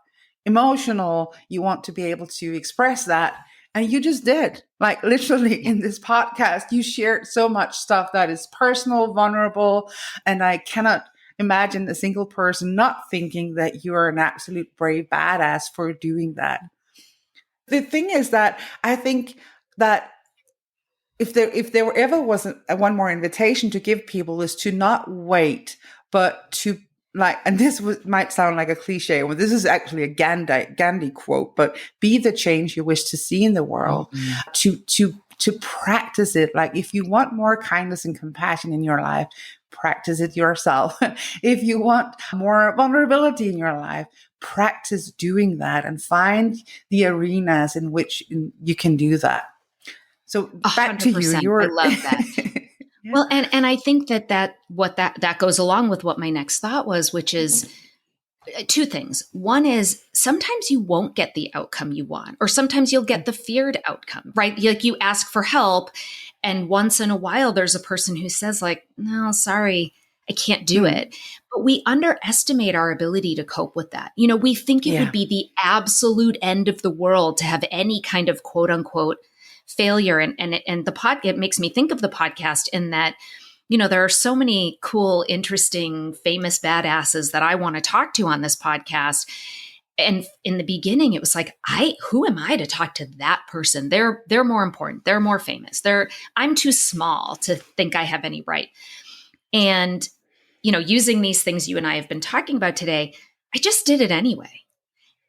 emotional, you want to be able to express that. And you just did. Like, literally in this podcast, you shared so much stuff that is personal, vulnerable, and I cannot imagine a single person not thinking that you are an absolute brave badass for doing that. The thing is that I think that if there ever wasn't one more invitation to give people, is to not wait, but to, like, and this might sound like a cliche, well, this is actually a Gandhi quote, but be the change you wish to see in the world, to practice it. Like, if you want more kindness and compassion in your life, practice it yourself. If you want more vulnerability in your life, practice doing that and find the arenas in which you can do that. So back to you. I love that. Yeah. Well, and I think that goes along with what my next thought was, which is two things. One is, sometimes you won't get the outcome you want, or sometimes you'll get the feared outcome, right? Like, you ask for help, and once in a while there's a person who says, like, no, sorry, I can't do it. But we underestimate our ability to cope with that. We think it would be the absolute end of the world to have any kind of quote unquote failure. And it makes me think of the podcast in that, there are so many cool, interesting, famous badasses that I want to talk to on this podcast. And in the beginning, it was like, who am I to talk to that person? They're more important. They're more famous. I'm too small to think I have any right. And, using these things you and I have been talking about today, I just did it anyway.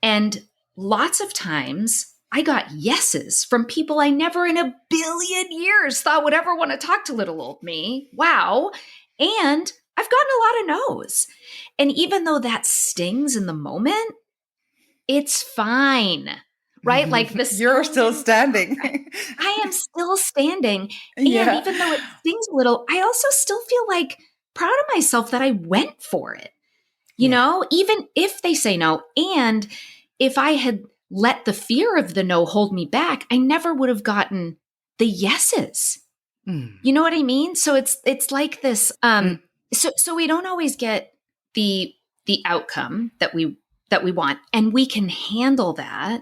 And lots of times I got yeses from people I never in a billion years thought would ever want to talk to little old me. Wow. And I've gotten a lot of no's. And even though that stings in the moment, it's fine, right? Like, this. You're still standing. I am still standing. And even though it stings a little, I also still feel like proud of myself that I went for it, even if they say no. And if I had let the fear of the no hold me back, I never would have gotten the yeses. You know what I mean? So it's like this. So we don't always get the outcome that we want, and we can handle that.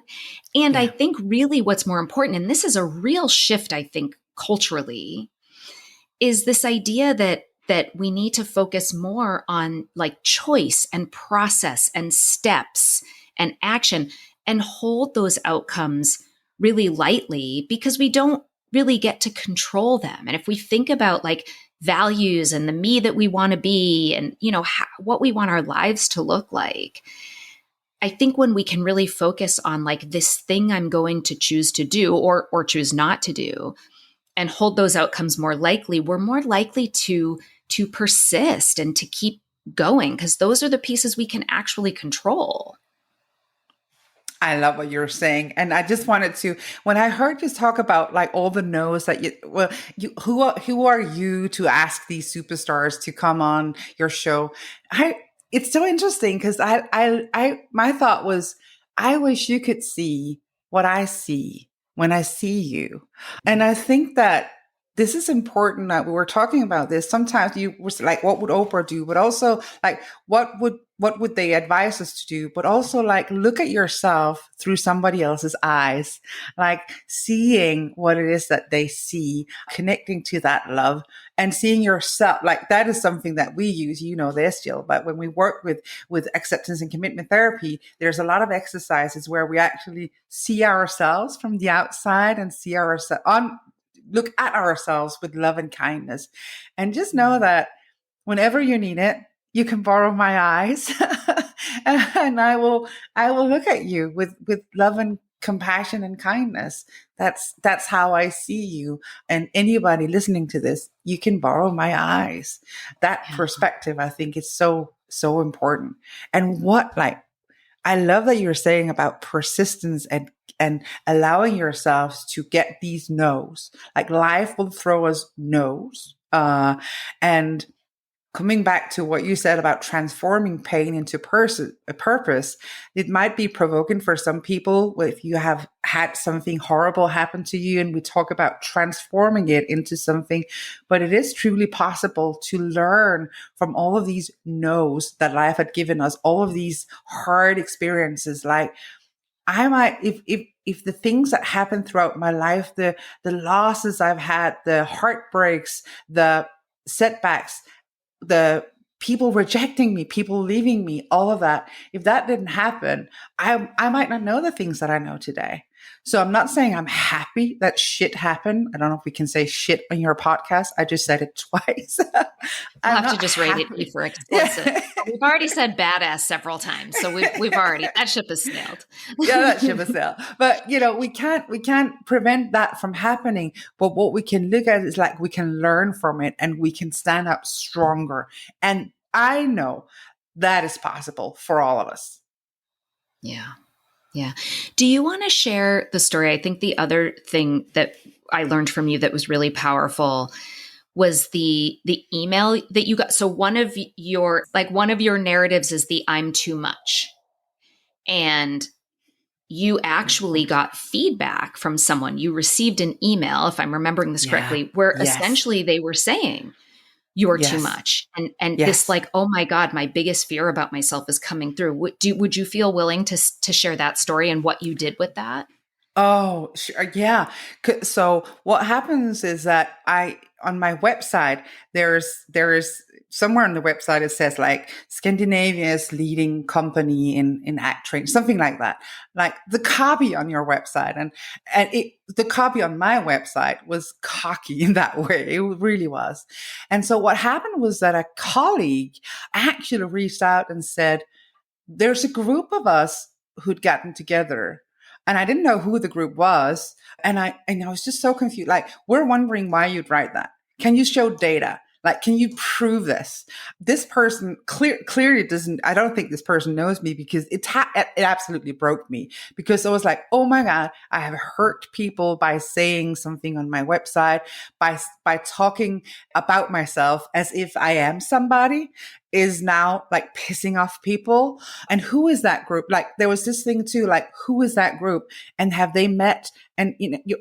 And I think really what's more important, and this is a real shift, I think, culturally, is this idea that we need to focus more on, like, choice and process and steps and action, and hold those outcomes really lightly, because we don't really get to control them. And if we think about, like, values and the me that we want to be, and, what we want our lives to look like, I think when we can really focus on, like, this thing I'm going to choose to do or choose not to do, and hold those outcomes more likely, we're more likely to persist and to keep going, because those are the pieces we can actually control. I love what you're saying. And I just wanted to, when I heard you talk about, like, all the no's that who are you to ask these superstars to come on your show? It's so interesting, because my thought was, I wish you could see what I see when I see you. And I think that this is important that we were talking about this. Sometimes you was like, what would Oprah do? But also like, what would they advise us to do? But also like, look at yourself through somebody else's eyes, like seeing what it is that they see, connecting to that love and seeing yourself. Like that is something that we use, you know this, Jill, but when we work with acceptance and commitment therapy, there's a lot of exercises where we actually see ourselves from the outside and see ourselves look at ourselves with love and kindness. And just know that whenever you need it, you can borrow my eyes and I will look at you with love and compassion and kindness. That's how I see you. And anybody listening to this, you can borrow my eyes. That perspective, I think, is so, so important. And I love that you're saying about persistence and allowing yourselves to get these no's. Like life will throw us no's. And coming back to what you said about transforming pain into a purpose, it might be provoking for some people if you have had something horrible happen to you, and we talk about transforming it into something, but it is truly possible to learn from all of these no's that life had given us, all of these hard experiences. Like I might, if the things that happened throughout my life, the losses I've had, the heartbreaks, the setbacks, the people rejecting me, people leaving me, all of that, if that didn't happen, I might not know the things that I know today. So I'm not saying I'm happy that shit happened. I don't know if we can say shit on your podcast. I just said it twice. I'll have to just rate it for explicit. Yeah. We've already said badass several times. So we've already, that ship has sailed. Yeah, that ship has sailed. But we can't prevent that from happening. But what we can look at is like, we can learn from it and we can stand up stronger. And I know that is possible for all of us. Yeah. Yeah. Do you want to share the story? I think the other thing that I learned from you that was really powerful was the email that you got. So one of your narratives is the I'm too much. And you actually got feedback from someone. You received an email, if I'm remembering this correctly, where essentially they were saying, you're too much. And this like, oh my God, my biggest fear about myself is coming through. Would you feel willing to share that story and what you did with that? Oh, sure. Yeah. So what happens is that on my website, there's somewhere on the website, it says like Scandinavia's leading company in act training, something like that. Like the copy on your website and the copy on my website was cocky in that way. It really was. And so what happened was that a colleague actually reached out and said, there's a group of us who'd gotten together. And I didn't know who the group was. And I was just so confused. Like, we're wondering why you'd write that. Can you show data? Like, can you prove this? This person clearly doesn't, I don't think this person knows me because it absolutely broke me because I was like, oh my God, I have hurt people by saying something on my website, by talking about myself as if I am somebody is now like pissing off people. And who is that group? Like there was this thing too, like who is that group and have they met? And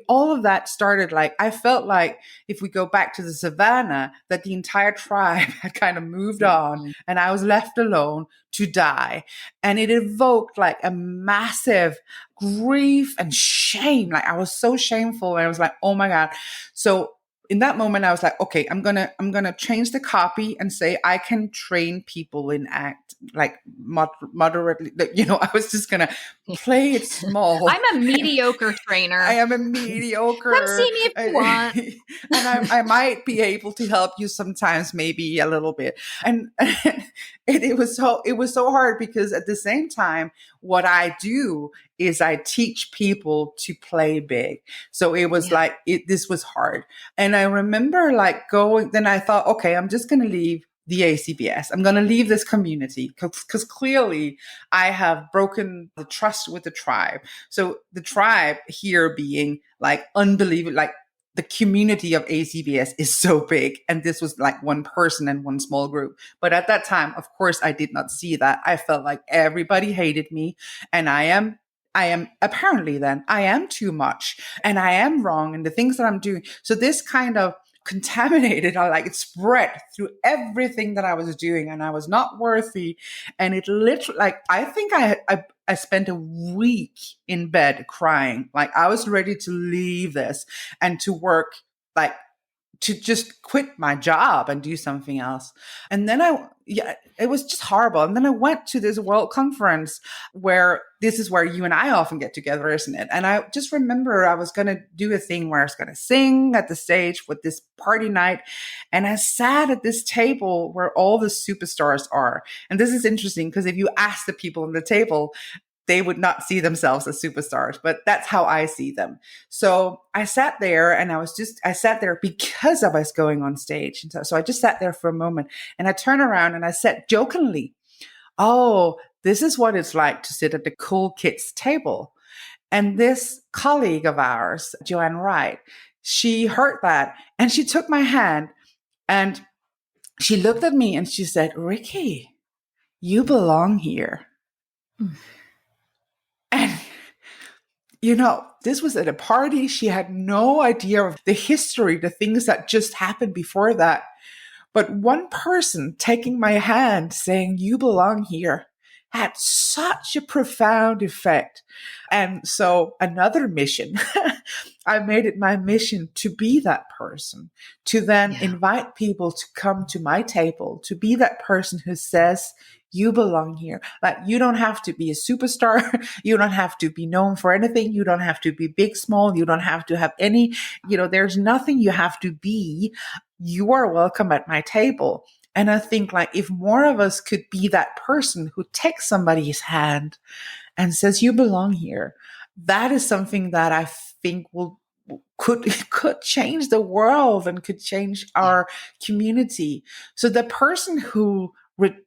all of that started like, I felt like if we go back to the savannah, that the entire tribe had kind of moved on and I was left alone to die. And it evoked like a massive grief and shame. Like I was so shameful and I was like, oh my God. So in that moment, I was like, okay, I'm gonna change the copy and say I can train people in act like moderately. I was just gonna play it small. I'm a mediocre trainer. I am a mediocre. Come see me if you want. And I might be able to help you sometimes, maybe a little bit. And it was so hard because at the same time, what I do is I teach people to play big. So it was like, this was hard. And I remember like then I thought, okay, I'm just going to leave the ACBS. I'm going to leave this community because clearly I have broken the trust with the tribe. So the tribe here being like unbelievable, like the community of ACBS is so big. And this was like one person and one small group. But at that time, of course, I did not see that. I felt like everybody hated me and I am apparently then I am too much and I am wrong in the things that I'm doing. So this kind of contaminated. It spread through everything that I was doing, and I was not worthy. And it literally, I think I spent a week in bed crying. I was ready to leave this and to work, to just quit my job and do something else. And then it was just horrible. And then I went to this world conference where this is where you and I often get together, isn't it? And I just remember I was going to do a thing where I was going to sing at the stage with this party night. And I sat at this table where all the superstars are. And this is interesting because if you ask the people on the table, they would not see themselves as superstars, but that's how I see them. So I sat there and I sat there because I was going on stage. And so I just sat there for a moment and I turned around and I said jokingly, oh, this is what it's like to sit at the cool kids table. And this colleague of ours, Joanne Wright, she heard that and she took my hand and she looked at me and she said, Rikke, you belong here. Mm. And, this was at a party. She had no idea of the history, the things that just happened before that. But one person taking my hand saying, you belong here, had such a profound effect. And so another mission, I made it my mission to be that person, to then invite people to come to my table, to be that person who says, you belong here. You don't have to be a superstar. You don't have to be known for anything. You don't have to be big, small. You don't have to have any, there's nothing you have to be. You are welcome at my table. And I think if more of us could be that person who takes somebody's hand and says, you belong here, that is something that I think could change the world and could change our community. So the person who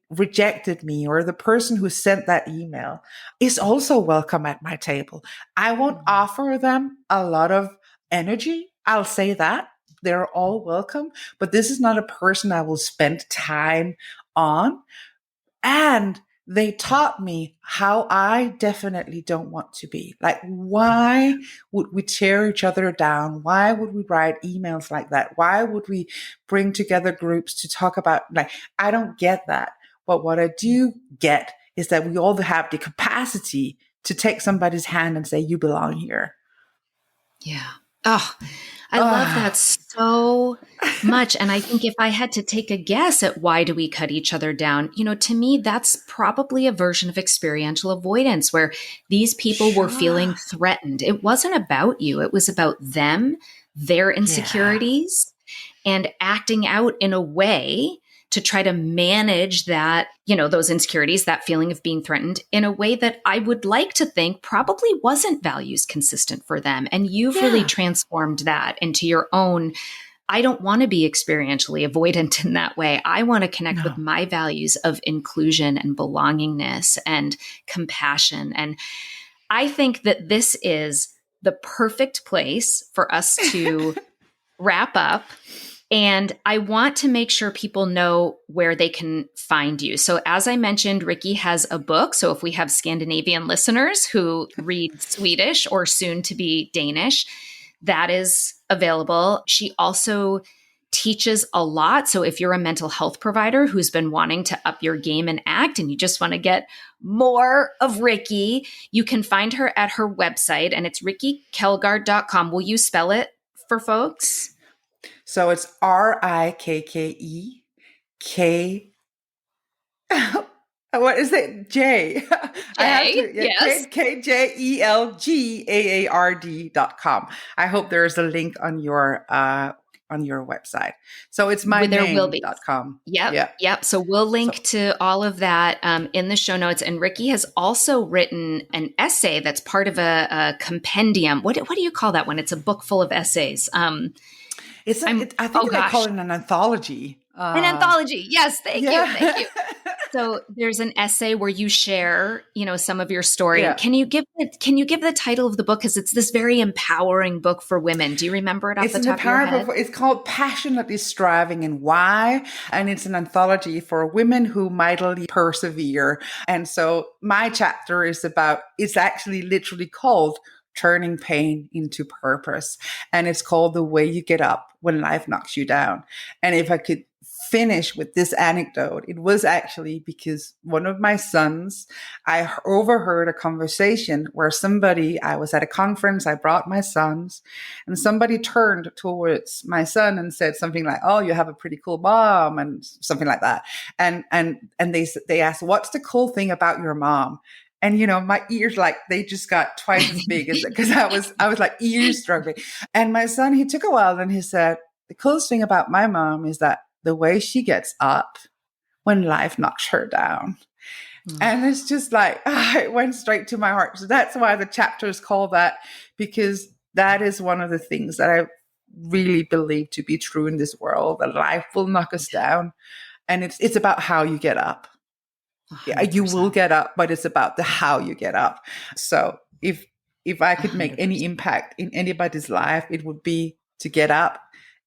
rejected me or the person who sent that email is also welcome at my table. I won't offer them a lot of energy. I'll say that. They're all welcome, but this is not a person I will spend time on. And they taught me how I definitely don't want to be. Why would we tear each other down? Why would we write emails like that? Why would we bring together groups to talk about, I don't get that. But what I do get is that we all have the capacity to take somebody's hand and say, you belong here. Yeah. Oh, I love that so much. And I think if I had to take a guess at why do we cut each other down, to me, that's probably a version of experiential avoidance where these people were feeling threatened. It wasn't about you. It was about them, their insecurities, and acting out in a way to try to manage that, those insecurities, that feeling of being threatened in a way that I would like to think probably wasn't values consistent for them. And you've really transformed that into your own, I don't want to be experientially avoidant in that way. I want to connect with my values of inclusion and belongingness and compassion. And I think that this is the perfect place for us to wrap up. And I want to make sure people know where they can find you. So as I mentioned, Rikke has a book. So if we have Scandinavian listeners who read Swedish or soon to be Danish, that is available. She also teaches a lot. So if you're a mental health provider who's been wanting to up your game and act and you just want to get more of Rikke, you can find her at her website and it's rikkekjelgaard.com. Will you spell it for folks? So it's RIKKEK. What is it? J. Yes. KJELGAARD.com. I hope there is a link on your website. So it's myname.com. Yep. So we'll link to all of that in the show notes. And Rikke has also written an essay that's part of a compendium. What do you call that one? It's a book full of essays. I think they call it an anthology. An anthology. Yes. Thank you. So there's an essay where you share, some of your story. Yeah. Can you give the title of the book? Because it's this very empowering book for women. Do you remember it off the top of your head? It's called Passionately Striving and Why. And it's an anthology for women who mightily persevere. And so my chapter is it's actually literally called turning pain into purpose. And it's called The Way You Get Up When Life Knocks You Down. And if I could finish with this anecdote, it was actually because one of my sons, I overheard a conversation where I was at a conference, I brought my sons, and somebody turned towards my son and said something like, "Oh, you have a pretty cool mom," and something like that. And they asked, "What's the cool thing about your mom?" And, my ears, like, they just got twice as big because I was like eavesdropping. And my son, he took a while and he said, "The coolest thing about my mom is that the way she gets up when life knocks her down." And it's just like, it went straight to my heart. So that's why the chapter is called that, because that is one of the things that I really believe to be true in this world, that life will knock us down. And it's about how you get up. 100%. Yeah, you will get up, but it's about the how you get up. So if I could make 100%. Any impact in anybody's life, it would be to get up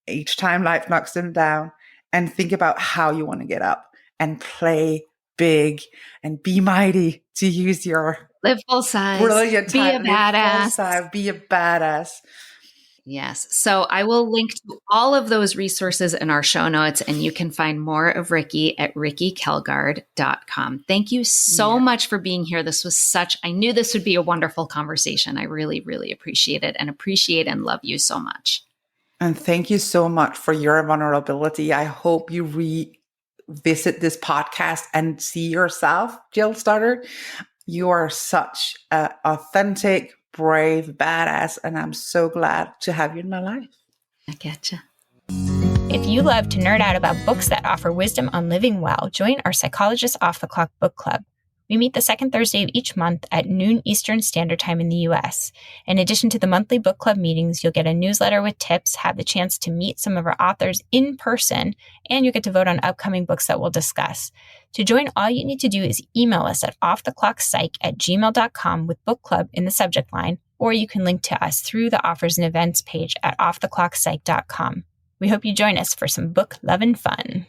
each time life knocks them down and think about how you want to get up and play big and be mighty, to use your live full size, brilliant be time. A badass. Full size, be a badass. Yes. So I will link to all of those resources in our show notes, and you can find more of Rikke at rikkekjelgaard.com. Thank you so much for being here. I knew this would be a wonderful conversation. I really, really appreciate it, and appreciate and love you so much. And thank you so much for your vulnerability. I hope you revisit this podcast and see yourself, Jill Stoddard. You are such an authentic, brave, badass, and I'm so glad to have you in my life. I getcha. If you love to nerd out about books that offer wisdom on living well, join our Psychologist Off the Clock book club. We meet the second Thursday of each month at noon Eastern Standard Time in the U.S. In addition to the monthly book club meetings, you'll get a newsletter with tips, have the chance to meet some of our authors in person, and you get to vote on upcoming books that we'll discuss. To join, all you need to do is email us at offtheclockpsych@gmail.com with book club in the subject line, or you can link to us through the offers and events page at offtheclockpsych.com. We hope you join us for some book love and fun.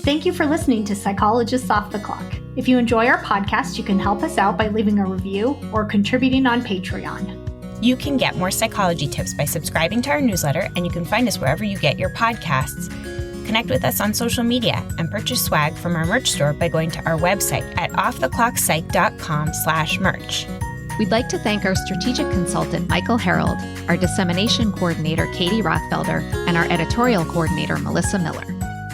Thank you for listening to Psychologists Off the Clock. If you enjoy our podcast, you can help us out by leaving a review or contributing on Patreon. You can get more psychology tips by subscribing to our newsletter, and you can find us wherever you get your podcasts. Connect with us on social media and purchase swag from our merch store by going to our website at offtheclockpsych.com/merch. We'd like to thank our strategic consultant, Michael Harold, our dissemination coordinator, Katie Rothfelder, and our editorial coordinator, Melissa Miller.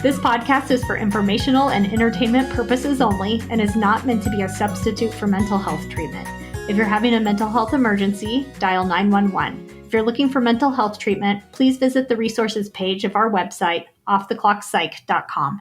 This podcast is for informational and entertainment purposes only and is not meant to be a substitute for mental health treatment. If you're having a mental health emergency, dial 911. If you're looking for mental health treatment, please visit the resources page of our website, offtheclockpsych.com.